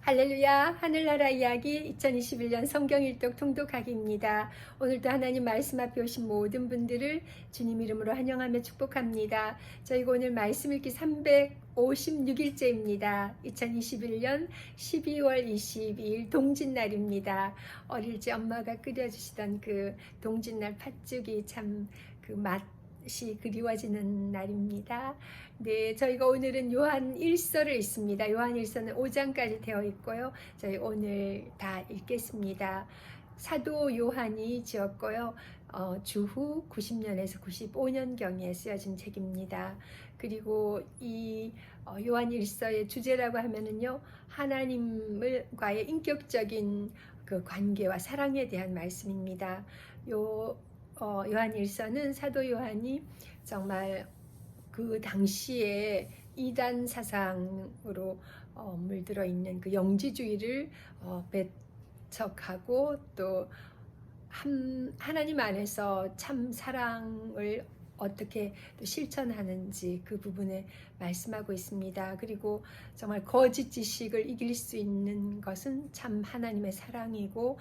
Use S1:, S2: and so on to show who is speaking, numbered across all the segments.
S1: 할렐루야, 하늘나라 이야기 2021년 성경 일독 통독하기입니다. 오늘도 하나님 말씀 앞에 오신 모든 분들을 주님 이름으로 환영하며 축복합니다. 저희가 오늘 말씀 읽기 356일째입니다. 2021년 12월 22일 동짓날입니다. 어릴 적 엄마가 끓여주시던 그 동짓날 팥죽이 참 그 맛이 그리워지는 날입니다. 네, 저희가 오늘은 요한 1서를 읽습니다. 요한 1서는 5장까지 되어 있고요. 저희 오늘 다 읽겠습니다. 사도 요한이 지었고요. 주후 90년에서 95년경에 쓰여진 책입니다. 그리고 이 요한 1서의 주제라고 하면은요, 하나님과의 인격적인 그 관계와 사랑에 대한 말씀입니다. 요한 1서는 사도 요한이 정말 그 당시에 이단 사상으로 물들어 있는 그 영지주의를 배척하고 또 하나님 안에서 참 사랑을 어떻게 또 실천하는지 그 부분에 말씀하고 있습니다. 그리고 정말 거짓 지식을 이길 수 있는 것은 참 하나님의 사랑이고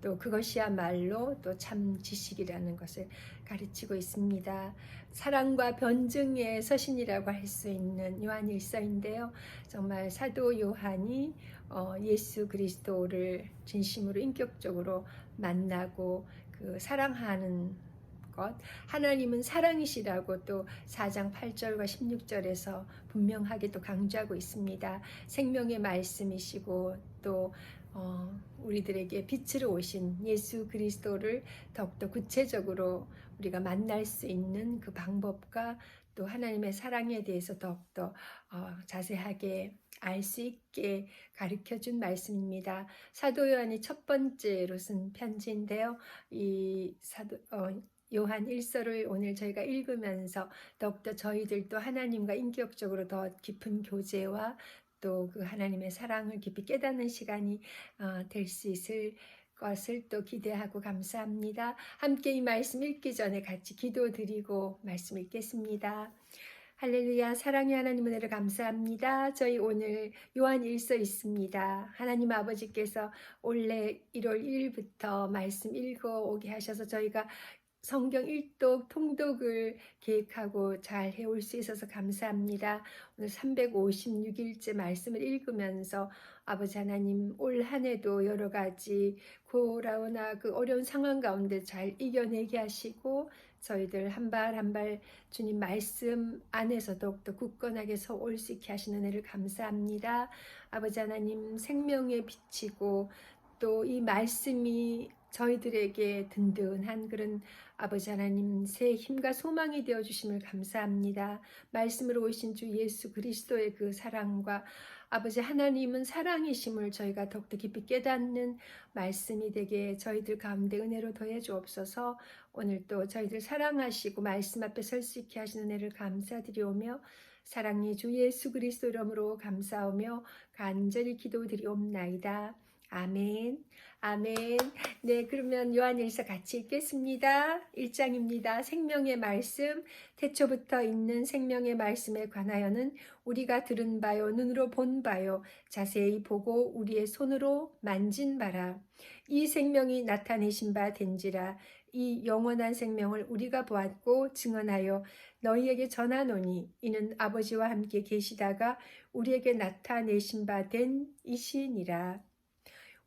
S1: 또 그것이야말로 또 참 지식이라는 것을 가르치고 있습니다. 사랑과 변증의 서신이라고 할 수 있는 요한 1서인데요. 정말 사도 요한이 예수 그리스도를 진심으로 인격적으로 만나고 그 사랑하는 것, 하나님은 사랑이시라고 또 4장 8절과 16절에서 분명하게 또 강조하고 있습니다. 생명의 말씀이시고 또 우리들에게 빛으로 오신 예수 그리스도를 더욱더 구체적으로 우리가 만날 수 있는 그 방법과 또 하나님의 사랑에 대해서 더욱더 자세하게 알 수 있게 가르쳐 준 말씀입니다. 사도 요한이 첫 번째로 쓴 편지인데요. 이 요한 1서를 오늘 저희가 읽으면서 더욱더 저희들도 하나님과 인격적으로 더 깊은 교제와 또 그 하나님의 사랑을 깊이 깨닫는 시간이 될 수 있을 것을 또 기대하고 감사합니다. 함께 이 말씀 읽기 전에 같이 기도드리고 말씀 읽겠습니다. 할렐루야, 사랑의 하나님 은혜를 감사합니다. 저희 오늘 요한 1서 있습니다. 하나님 아버지께서 올해 1월 1일부터 말씀 읽어오게 하셔서 저희가 성경 일독 통독을 계획하고 잘 해올 수 있어서 감사합니다. 오늘 356일째 말씀을 읽으면서 아버지 하나님 올 한 해도 여러 가지 고라우나 그 어려운 상황 가운데 잘 이겨내게 하시고 저희들 한 발 한 발 주님 말씀 안에서 더욱더 굳건하게 서올 수 있게 하시는 은혜를 감사합니다. 아버지 하나님 생명의 빛이고 또 이 말씀이 저희들에게 든든한 그런 아버지 하나님 새 힘과 소망이 되어주심을 감사합니다. 말씀으로 오신 주 예수 그리스도의 그 사랑과 아버지 하나님은 사랑이심을 저희가 더욱더 깊이 깨닫는 말씀이 되게 저희들 가운데 은혜로 더해 주옵소서. 오늘 또 저희들 사랑하시고 말씀 앞에 설 수 있게 하시는 은혜를 감사드리오며 사랑의 주 예수 그리스도 이름으로 감사하며 간절히 기도드리옵나이다. 아멘. 아멘. 네, 그러면 요한일서 같이 읽겠습니다. 1장입니다. 생명의 말씀, 태초부터 있는 생명의 말씀에 관하여는 우리가 들은 바요, 눈으로 본 바요, 자세히 보고 우리의 손으로 만진 바라. 이 생명이 나타내신 바 된지라. 이 영원한 생명을 우리가 보았고 증언하여 너희에게 전하노니 이는 아버지와 함께 계시다가 우리에게 나타내신 바 된 이시니라.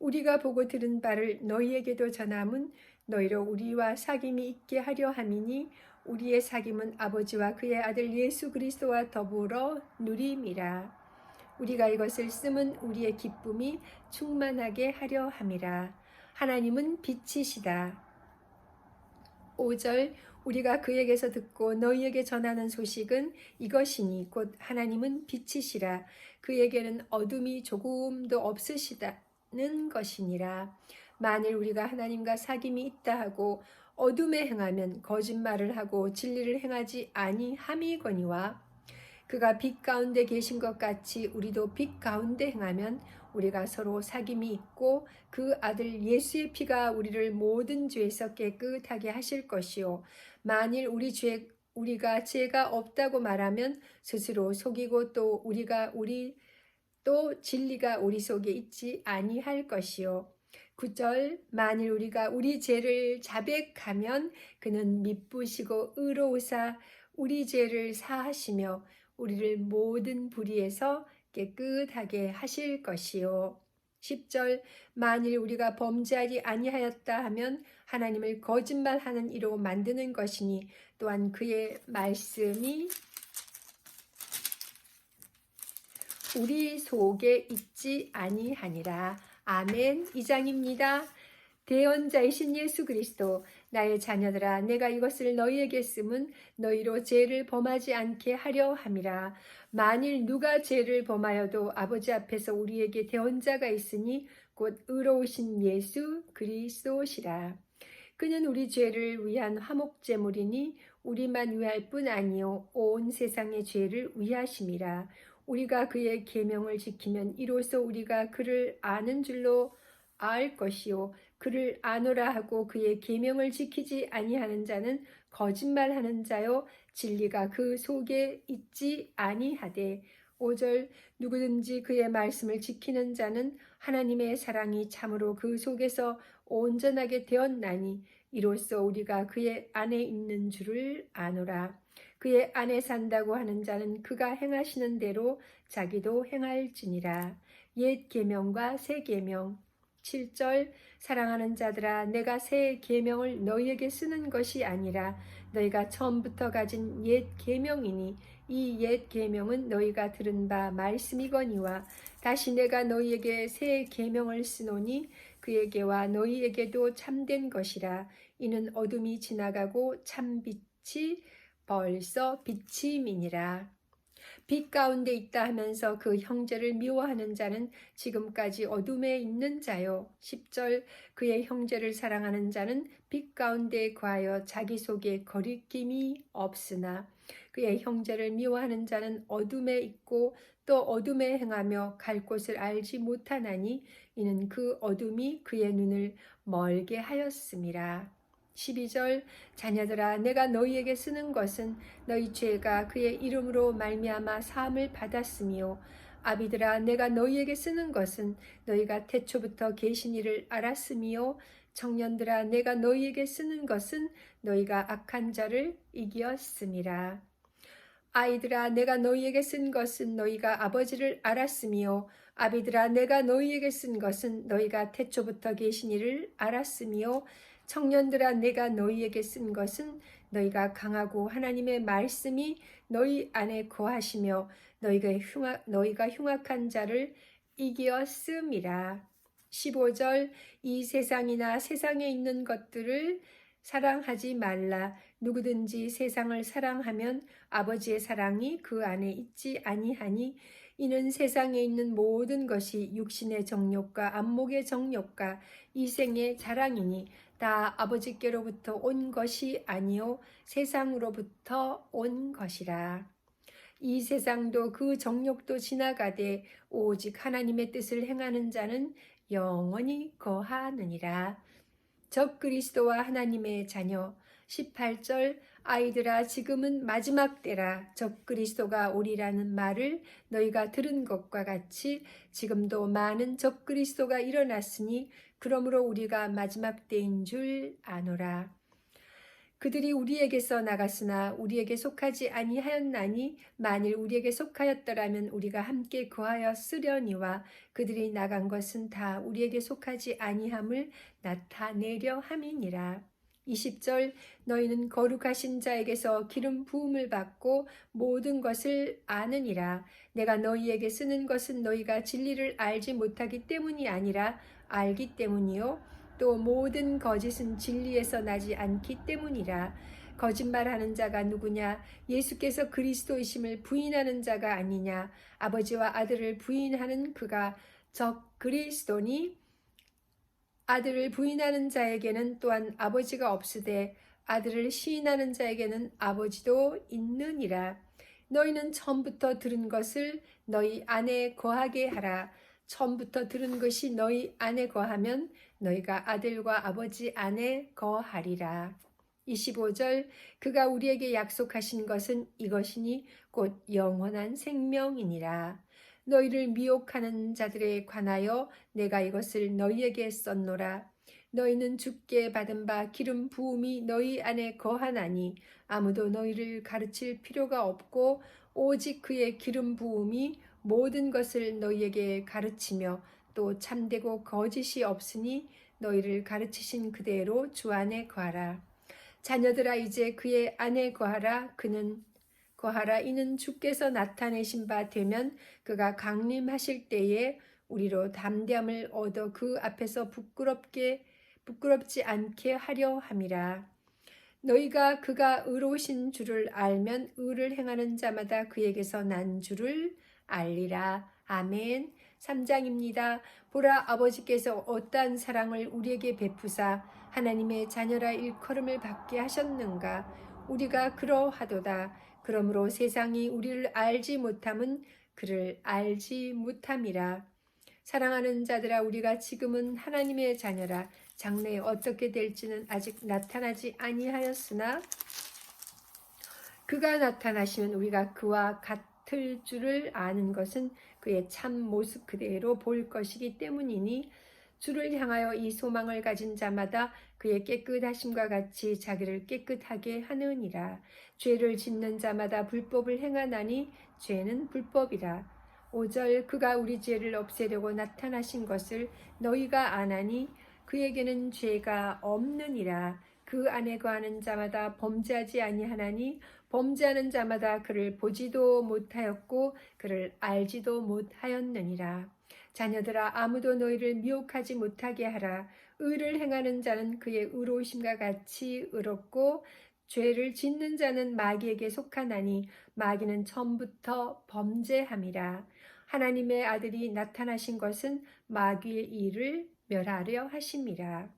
S1: 우리가 보고 들은 바를 너희에게도 전함은 너희로 우리와 사귐이 있게 하려 함이니 우리의 사귐은 아버지와 그의 아들 예수 그리스도와 더불어 누림이라. 우리가 이것을 쓰면 우리의 기쁨이 충만하게 하려 함이라. 하나님은 빛이시다. 5절 우리가 그에게서 듣고 너희에게 전하는 소식은 이것이니 곧 하나님은 빛이시라. 그에게는 어둠이 조금도 없으시다는 것이니라. 만일 우리가 하나님과 사귐이 있다 하고 어둠에 행하면 거짓말을 하고 진리를 행하지 아니함이거니와 그가 빛 가운데 계신 것 같이 우리도 빛 가운데 행하면 우리가 서로 사귐이 있고 그 아들 예수의 피가 우리를 모든 죄에서 깨끗하게 하실 것이요 만일 우리가 죄가 없다고 말하면 스스로 속이고 또 우리가 우리 또 진리가 우리 속에 있지 아니할 것이요. 9절 만일 우리가 우리 죄를 자백하면 그는 미쁘시고 의로우사 우리 죄를 사하시며 우리를 모든 불의에서 깨끗하게 하실 것이요. 10절 만일 우리가 범죄하지 아니하였다 하면 하나님을 거짓말하는 이로 만드는 것이니 또한 그의 말씀이 우리 속에 있지 아니하니라. 아멘. 2장입니다. 대언자이신 예수 그리스도 나의 자녀들아 내가 이것을 너희에게 쓰면 너희로 죄를 범하지 않게 하려 함이라. 만일 누가 죄를 범하여도 아버지 앞에서 우리에게 대언자가 있으니 곧 의로우신 예수 그리스도시라. 그는 우리 죄를 위한 화목제물이니 우리만 위할 뿐 아니요 온 세상의 죄를 위하심이라. 우리가 그의 계명을 지키면 이로써 우리가 그를 아는 줄로 알 것이요 그를 아노라 하고 그의 계명을 지키지 아니하는 자는 거짓말하는 자요 진리가 그 속에 있지 아니하되. 5절 누구든지 그의 말씀을 지키는 자는 하나님의 사랑이 참으로 그 속에서 온전하게 되었나니 이로써 우리가 그의 안에 있는 줄을 아노라. 그의 안에 산다고 하는 자는 그가 행하시는 대로 자기도 행할지니라. 옛 계명과 새 계명. 7절 사랑하는 자들아 내가 새 계명을 너희에게 쓰는 것이 아니라 너희가 처음부터 가진 옛 계명이니 이 옛 계명은 너희가 들은 바 말씀이거니와 다시 내가 너희에게 새 계명을 쓰노니 그에게와 너희에게도 참된 것이라. 이는 어둠이 지나가고 참 빛이 벌써 비침이니라. 빛 가운데 있다 하면서 그 형제를 미워하는 자는 지금까지 어둠에 있는 자요. 10절 그의 형제를 사랑하는 자는 빛 가운데 거하여 자기 속에 거리낌이 없으나 그의 형제를 미워하는 자는 어둠에 있고 또 어둠에 행하며 갈 곳을 알지 못하나니 이는 그 어둠이 그의 눈을 멀게 하였음이라. 12절 자녀들아 내가 너희에게 쓰는 것은 너희 죄가 그의 이름으로 말미암아 사함을 받았으며 아비들아 내가 너희에게 쓰는 것은 너희가 태초부터 계신 이를 알았으며 청년들아 내가 너희에게 쓰는 것은 너희가 악한 자를 이기었음이라. 아이들아 내가 너희에게 쓴 것은 너희가 아버지를 알았으며 아비들아 내가 너희에게 쓴 것은 너희가 태초부터 계신 이를 알았으며 청년들아 내가 너희에게 쓴 것은 너희가 강하고 하나님의 말씀이 너희 안에 거하시며 너희가 흉악한 자를 이기었음이라. 15절 이 세상이나 세상에 있는 것들을 사랑하지 말라. 누구든지 세상을 사랑하면 아버지의 사랑이 그 안에 있지 아니하니 이는 세상에 있는 모든 것이 육신의 정욕과 안목의 정욕과 이생의 자랑이니 다 아버지께로부터 온 것이 아니요 세상으로부터 온 것이라. 이 세상도 그 정욕도 지나가되 오직 하나님의 뜻을 행하는 자는 영원히 거하느니라. 적그리스도와 하나님의 자녀. 18절 아이들아 지금은 마지막 때라. 적그리스도가 오리라는 말을 너희가 들은 것과 같이 지금도 많은 적그리스도가 일어났으니 그러므로 우리가 마지막 때인 줄 아노라. 그들이 우리에게서 나갔으나 우리에게 속하지 아니하였나니 만일 우리에게 속하였더라면 우리가 함께 거하였으려니와 그들이 나간 것은 다 우리에게 속하지 아니함을 나타내려 함이니라. 20절 너희는 거룩하신 자에게서 기름 부음을 받고 모든 것을 아느니라. 내가 너희에게 쓰는 것은 너희가 진리를 알지 못하기 때문이 아니라 알기 때문이요 또 모든 거짓은 진리에서 나지 않기 때문이라. 거짓말하는 자가 누구냐? 예수께서 그리스도이심을 부인하는 자가 아니냐? 아버지와 아들을 부인하는 그가 적그리스도니 아들을 부인하는 자에게는 또한 아버지가 없으되 아들을 시인하는 자에게는 아버지도 있느니라. 너희는 처음부터 들은 것을 너희 안에 거하게 하라. 처음부터 들은 것이 너희 안에 거하면 너희가 아들과 아버지 안에 거하리라. 25절 그가 우리에게 약속하신 것은 이것이니 곧 영원한 생명이니라. 너희를 미혹하는 자들에 관하여 내가 이것을 너희에게 썼노라. 너희는 주께 받은 바 기름 부음이 너희 안에 거하나니 아무도 너희를 가르칠 필요가 없고 오직 그의 기름 부음이 모든 것을 너희에게 가르치며 또 참되고 거짓이 없으니 너희를 가르치신 그대로 주 안에 거하라. 자녀들아 이제 그의 안에 거하라. 이는 주께서 나타내신 바 되면 그가 강림하실 때에 우리로 담대함을 얻어 그 앞에서 부끄럽지 않게 하려 함이라. 너희가 그가 의로우신 줄을 알면 의를 행하는 자마다 그에게서 난 줄을 알리라. 아멘. 3장입니다. 보라, 아버지께서 어떠한 사랑을 우리에게 베푸사 하나님의 자녀라 일컬음을 받게 하셨는가. 우리가 그러하도다. 그러므로 세상이 우리를 알지 못함은 그를 알지 못함이라. 사랑하는 자들아, 우리가 지금은 하나님의 자녀라. 장래에 어떻게 될지는 아직 나타나지 아니하였으나 그가 나타나시면 우리가 그와 같을 줄을 아는 것은 그의 참 모습 그대로 볼 것이기 때문이니 주를 향하여 이 소망을 가진 자마다 그의 깨끗하심과 같이 자기를 깨끗하게 하느니라. 죄를 짓는 자마다 불법을 행하나니 죄는 불법이라. 5절 그가 우리 죄를 없애려고 나타나신 것을 너희가 아나니 그에게는 죄가 없느니라. 그 안에 거하는 자마다 범죄하지 아니하나니 범죄하는 자마다 그를 보지도 못하였고 그를 알지도 못하였느니라. 자녀들아 아무도 너희를 미혹하지 못하게 하라. 의를 행하는 자는 그의 의로우심과 같이 의롭고 죄를 짓는 자는 마귀에게 속하나니 마귀는 처음부터 범죄함이라. 하나님의 아들이 나타나신 것은 마귀의 일을 멸하려 하심이라.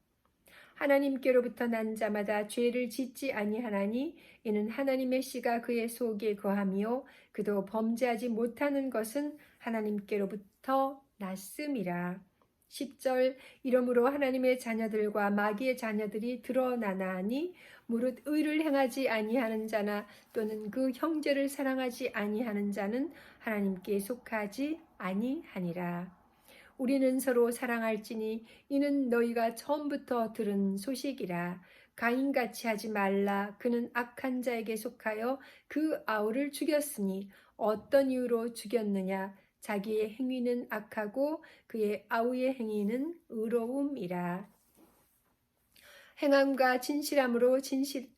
S1: 하나님께로부터 난 자마다 죄를 짓지 아니하나니 이는 하나님의 씨가 그의 속에 거하며 그도 범죄하지 못하는 것은 하나님께로부터 났음이라. 10절 이러므로 하나님의 자녀들과 마귀의 자녀들이 드러나나니 무릇 의를 행하지 아니하는 자나 또는 그 형제를 사랑하지 아니하는 자는 하나님께 속하지 아니하니라. 우리는 서로 사랑할지니 이는 너희가 처음부터 들은 소식이라. 가인같이 하지 말라. 그는 악한 자에게 속하여 그 아우를 죽였으니 어떤 이유로 죽였느냐. 자기의 행위는 악하고 그의 아우의 행위는 의로움이라. 행함과 진실함으로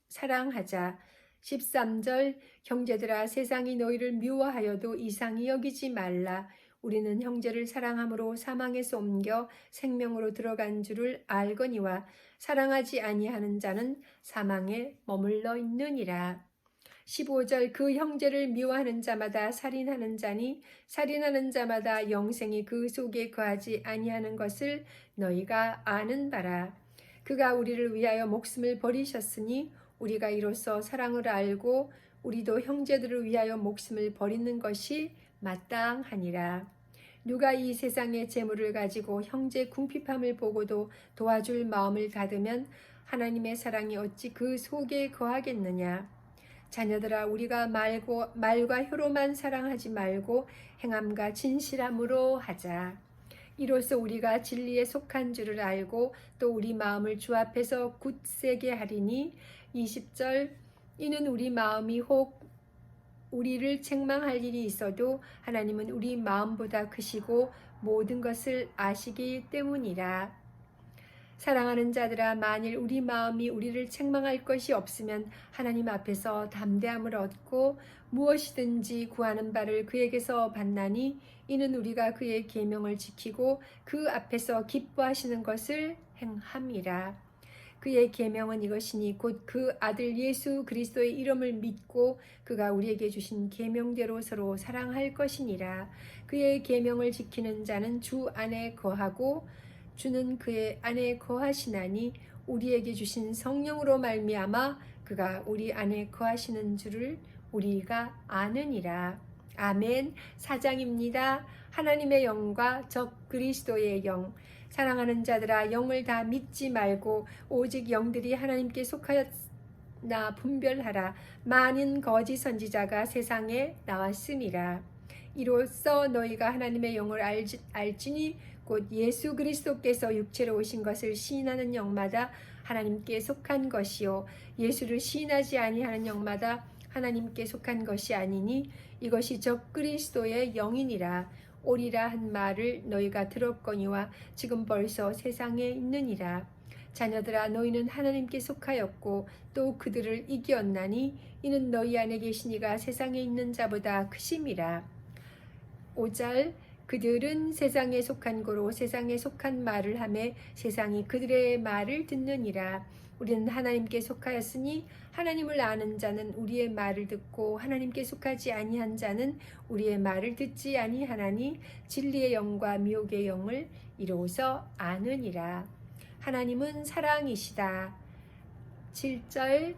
S1: 사랑하자. 13절 형제들아 세상이 너희를 미워하여도 이상히 여기지 말라. 우리는 형제를 사랑함으로 사망에서 옮겨 생명으로 들어간 줄을 알거니와 사랑하지 아니하는 자는 사망에 머물러 있느니라. 15절 그 형제를 미워하는 자마다 살인하는 자니 살인하는 자마다 영생이 그 속에 거하지 아니하는 것을 너희가 아는 바라. 그가 우리를 위하여 목숨을 버리셨으니 우리가 이로써 사랑을 알고 우리도 형제들을 위하여 목숨을 버리는 것이 마땅하니라. 누가 이 세상의 재물을 가지고 형제 궁핍함을 보고도 도와줄 마음을 가두면 하나님의 사랑이 어찌 그 속에 거하겠느냐. 자녀들아 우리가 말과 혀로만 사랑하지 말고 행함과 진실함으로 하자. 이로써 우리가 진리에 속한 줄을 알고 또 우리 마음을 주 앞에서 굳세게 하리니 20절 이는 우리 마음이 혹 우리를 책망할 일이 있어도 하나님은 우리 마음보다 크시고 모든 것을 아시기 때문이라. 사랑하는 자들아 만일 우리 마음이 우리를 책망할 것이 없으면 하나님 앞에서 담대함을 얻고 무엇이든지 구하는 바를 그에게서 받나니 이는 우리가 그의 계명을 지키고 그 앞에서 기뻐하시는 것을 행함이라. 그의 계명은 이것이니 곧 그 아들 예수 그리스도의 이름을 믿고 그가 우리에게 주신 계명대로 서로 사랑할 것이니라. 그의 계명을 지키는 자는 주 안에 거하고 주는 그의 안에 거하시나니 우리에게 주신 성령으로 말미암아 그가 우리 안에 거하시는 줄을 우리가 아느니라. 아멘. 4장입니다. 하나님의 영과 적 그리스도의 영. 사랑하는 자들아 영을 다 믿지 말고 오직 영들이 하나님께 속하였나 분별하라. 많은 거짓 선지자가 세상에 나왔음이라. 이로써 너희가 하나님의 영을 알지니 곧 예수 그리스도께서 육체로 오신 것을 시인하는 영마다 하나님께 속한 것이요 예수를 시인하지 아니하는 영마다 하나님께 속한 것이 아니니 이것이 적 그리스도의 영이니라. 오리라 한 말을 너희가 들었거니와 지금 벌써 세상에 있느니라. 자녀들아 너희는 하나님께 속하였고 또 그들을 이기었나니 이는 너희 안에 계신 이가 세상에 있는 자보다 크심이라. 5절 그들은 세상에 속한 고로 세상에 속한 말을 하매 세상이 그들의 말을 듣느니라. 우리는 하나님께 속하였으니 하나님을 아는 자는 우리의 말을 듣고 하나님께 속하지 아니한 자는 우리의 말을 듣지 아니하나니 진리의 영과 미혹의 영을 이로써 아느니라. 하나님은 사랑이시다. 7절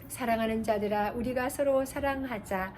S1: 사랑하는 자들아 우리가 서로 사랑하자.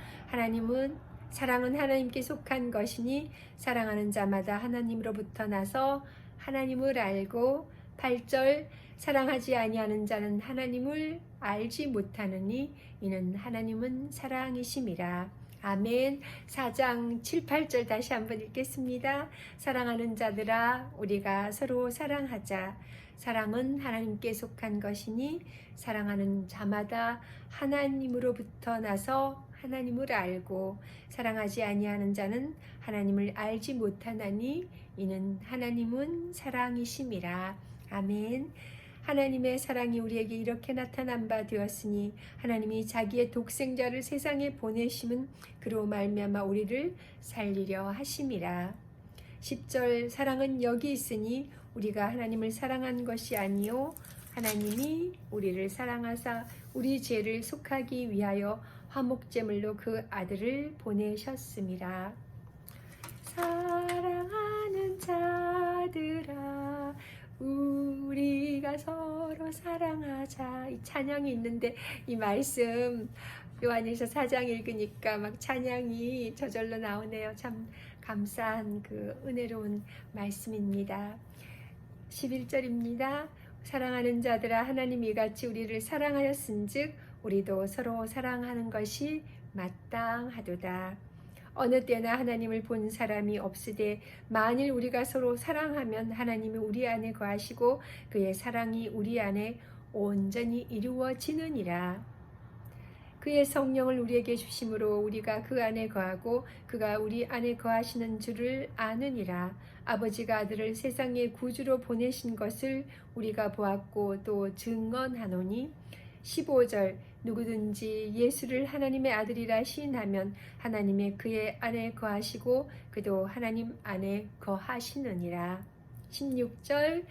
S1: 사랑은 하나님께 속한 것이니 사랑하는 자마다 하나님으로부터 나서 하나님을 알고 8절 사랑하지 아니하는 자는 하나님을 알지 못하느니 이는 하나님은 사랑이심이라. 아멘. 4장 7, 8절 다시 한번 읽겠습니다. 사랑하는 자들아 우리가 서로 사랑하자. 사랑은 하나님께 속한 것이니 사랑하는 자마다 하나님으로부터 나서 하나님을 알고 사랑하지 아니하는 자는 하나님을 알지 못하나니 이는 하나님은 사랑이심이라. 아멘. 하나님의 사랑이 우리에게 이렇게 나타난 바 되었으니 하나님이 자기의 독생자를 세상에 보내심은 그로 말미암아 우리를 살리려 하심이라. 10절 사랑은 여기 있으니 우리가 하나님을 사랑한 것이 아니요 하나님이 우리를 사랑하사 우리 죄를 속하기 위하여 화목제물로 그 아들을 보내셨습니다. 사랑하는 자들아 우리가 서로 사랑하자. 이 찬양이 있는데 이 말씀 요한일서 4장 읽으니까 막 찬양이 저절로 나오네요. 참 감사한 그 은혜로운 말씀입니다. 11절입니다. 사랑하는 자들아 하나님이 이같이 우리를 사랑하였은즉 우리도 서로 사랑하는 것이 마땅하도다. 어느 때나 하나님을 본 사람이 없으되 만일 우리가 서로 사랑하면 하나님이 우리 안에 거하시고 그의 사랑이 우리 안에 온전히 이루어지느니라. 그의 성령을 우리에게 주심으로 우리가 그 안에 거하고 그가 우리 안에 거하시는 줄을 아느니라. 아버지가 아들을 세상의 구주로 보내신 것을 우리가 보았고 또 증언하노니 15절 누구든지 예수를 하나님의 아들이라 시인하면 하나님의 그의 안에 거하시고 그도 하나님 안에 거하시느니라. 16절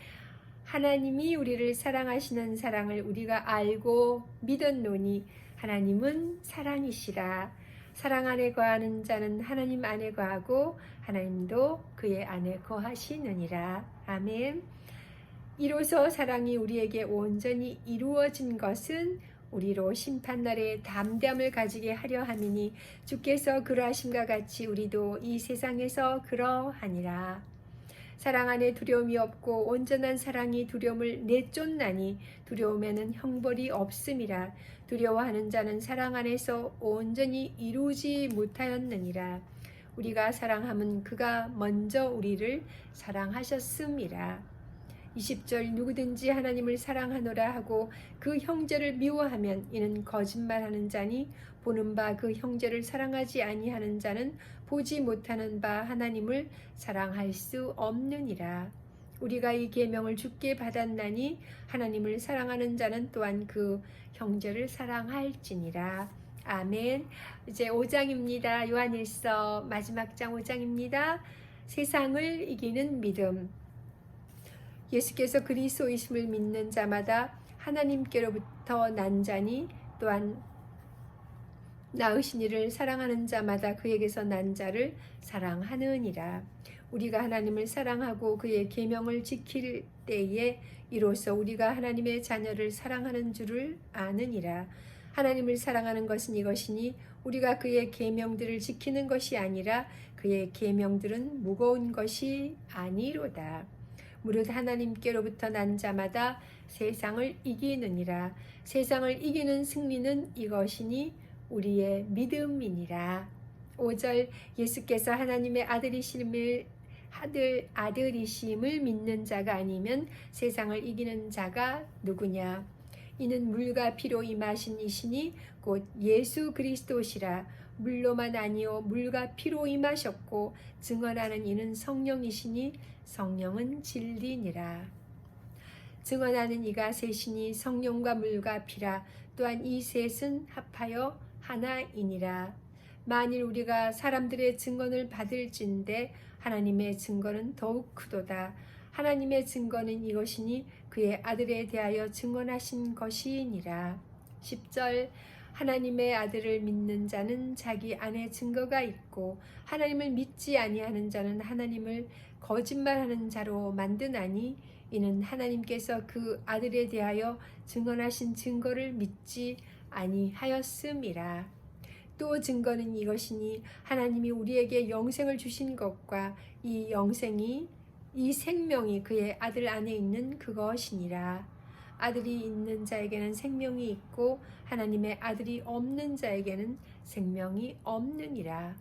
S1: 하나님이 우리를 사랑하시는 사랑을 우리가 알고 믿었노니 하나님은 사랑이시라. 사랑 안에 거하는 자는 하나님 안에 거하고 하나님도 그의 안에 거하시느니라. 아멘. 이로써 사랑이 우리에게 온전히 이루어진 것은 우리로 심판날에 담대함을 가지게 하려 함이니 주께서 그러하심과 같이 우리도 이 세상에서 그러하니라. 사랑 안에 두려움이 없고 온전한 사랑이 두려움을 내쫓나니 두려움에는 형벌이 없음이라. 두려워하는 자는 사랑 안에서 온전히 이루지 못하였느니라. 우리가 사랑함은 그가 먼저 우리를 사랑하셨음이라. 20절 누구든지 하나님을 사랑하노라 하고 그 형제를 미워하면 이는 거짓말하는 자니 보는 바 그 형제를 사랑하지 아니하는 자는 보지 못하는 바 하나님을 사랑할 수 없느니라. 우리가 이 계명을 주께 받았나니 하나님을 사랑하는 자는 또한 그 형제를 사랑할지니라. 아멘. 이제 5장입니다. 요한일서 마지막 장 5장입니다. 세상을 이기는 믿음. 예수께서 그리스도이심을 믿는 자마다 하나님께로부터 난 자니 또한 낳으신 이를 사랑하는 자마다 그에게서 난 자를 사랑하느니라. 우리가 하나님을 사랑하고 그의 계명을 지킬 때에 이로써 우리가 하나님의 자녀를 사랑하는 줄을 아느니라. 하나님을 사랑하는 것은 이것이니 우리가 그의 계명들을 지키는 것이 아니라 그의 계명들은 무거운 것이 아니로다. 무릇 하나님께로부터 난 자마다 세상을 이기느니라. 세상을 이기는 승리는 이것이니 우리의 믿음이니라. 5절 예수께서 하나님의 아들이심을 믿는 자가 아니면 세상을 이기는 자가 누구냐. 이는 물과 피로 임하신 이시니 곧 예수 그리스도시라. 물로만 아니요 물과 피로 임하셨고 증언하는 이는 성령이시니 성령은 진리니라. 증언하는 이가 셋이니 성령과 물과 피라. 또한 이 셋은 합하여 하나이니라. 만일 우리가 사람들의 증언을 받을진대 하나님의 증거는 더욱 크도다. 하나님의 증거는 이것이니 그의 아들에 대하여 증언하신 것이니라. 10절 하나님의 아들을 믿는 자는 자기 안에 증거가 있고 하나님을 믿지 아니하는 자는 하나님을 거짓말하는 자로 만드나니 이는 하나님께서 그 아들에 대하여 증언하신 증거를 믿지 아니하였음이라. 또 증거는 이것이니 하나님이 우리에게 영생을 주신 것과 이 생명이 그의 아들 안에 있는 그것이니라. 아들이 있는 자에게는 생명이 있고 하나님의 아들이 없는 자에게는 생명이 없느니라.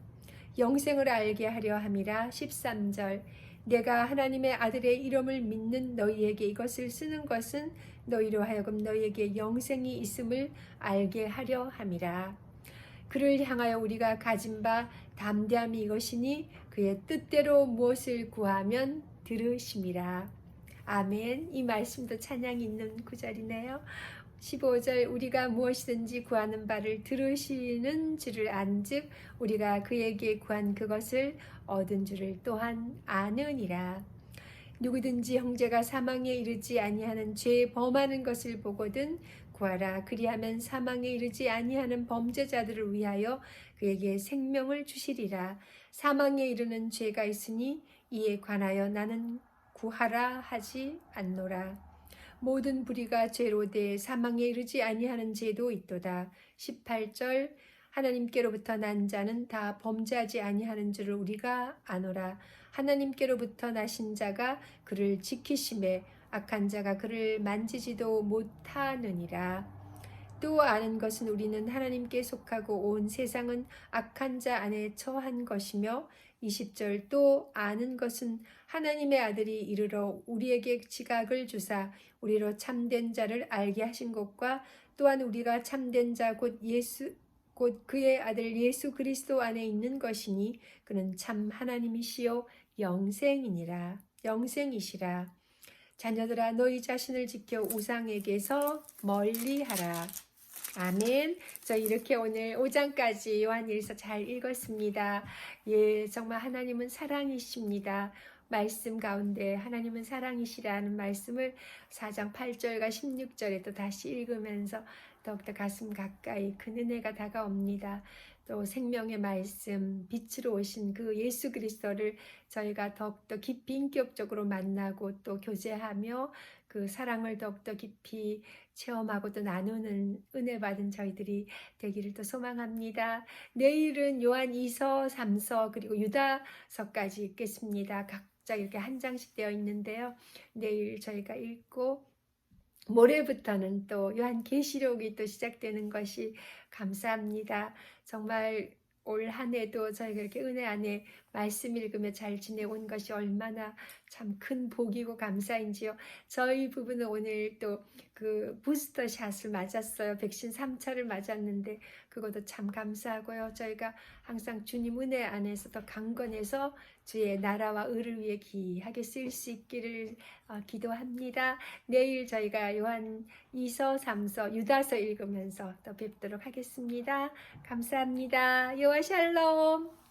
S1: 영생을 알게 하려 함이라. 13절 내가 하나님의 아들의 이름을 믿는 너희에게 이것을 쓰는 것은 너희로 하여금 너희에게 영생이 있음을 알게 하려 함이라. 그를 향하여 우리가 가진 바 담대함이 이것이니 그의 뜻대로 무엇을 구하면 들으심이라. 아멘. 이 말씀도 찬양이 있는 구절이네요. 15절 우리가 무엇이든지 구하는 바를 들으시는 줄을 안즉 우리가 그에게 구한 그것을 얻은 줄을 또한 아느니라. 누구든지 형제가 사망에 이르지 아니하는 죄 범하는 것을 보거든 구하라. 그리하면 사망에 이르지 아니하는 범죄자들을 위하여 그에게 생명을 주시리라. 사망에 이르는 죄가 있으니 이에 관하여 나는 구하라 하지 않노라. 모든 불의가 죄로 돼 사망에 이르지 아니하는 죄도 있도다. 18절 하나님께로부터 난 자는 다 범죄하지 아니하는 줄을 우리가 아노라. 하나님께로부터 나신 자가 그를 지키심에 악한 자가 그를 만지지도 못하느니라. 또 아는 것은 우리는 하나님께 속하고 온 세상은 악한 자 안에 처한 것이며 20절 또 아는 것은 하나님의 아들이 이르러 우리에게 지각을 주사 우리로 참된 자를 알게 하신 것과 또한 우리가 참된 자 곧 그의 아들 예수 그리스도 안에 있는 것이니 그는 참 하나님이시요 영생이시라. 자녀들아 너희 자신을 지켜 우상에게서 멀리하라. 아멘. 저 이렇게 오늘 5장까지 요한일서 잘 읽었습니다. 예, 정말 하나님은 사랑이십니다. 말씀 가운데 하나님은 사랑이시라는 말씀을 4장 8절과 16절에 또 다시 읽으면서 더욱더 가슴 가까이 그 은혜가 다가옵니다. 또 생명의 말씀, 빛으로 오신 그 예수 그리스도를 저희가 더욱더 깊이 인격적으로 만나고 또 교제하며 그 사랑을 더욱더 깊이 체험하고 또 나누는 은혜 받은 저희들이 되기를 또 소망합니다. 내일은 요한 2서, 3서 그리고 유다서까지 읽겠습니다. 각자 이렇게 한 장씩 되어 있는데요. 내일 저희가 읽고 모레부터는 또 요한계시록이 또 시작되는 것이 감사합니다. 정말 올 한 해도 저희가 이렇게 은혜 안에 말씀 읽으며 잘 지내온 것이 얼마나 참 큰 복이고 감사인지요. 저희 부부는 오늘 또 그 부스터 샷을 맞았어요. 백신 3차를 맞았는데 그것도 참 감사하고요. 저희가 항상 주님 은혜 안에서 더 강건해서 주의 나라와 의를 위해 귀하게 쓰일 수 있기를 기도합니다. 내일 저희가 요한 2서, 3서, 유다서 읽으면서 또 뵙도록 하겠습니다. 감사합니다. 요한 샬롬.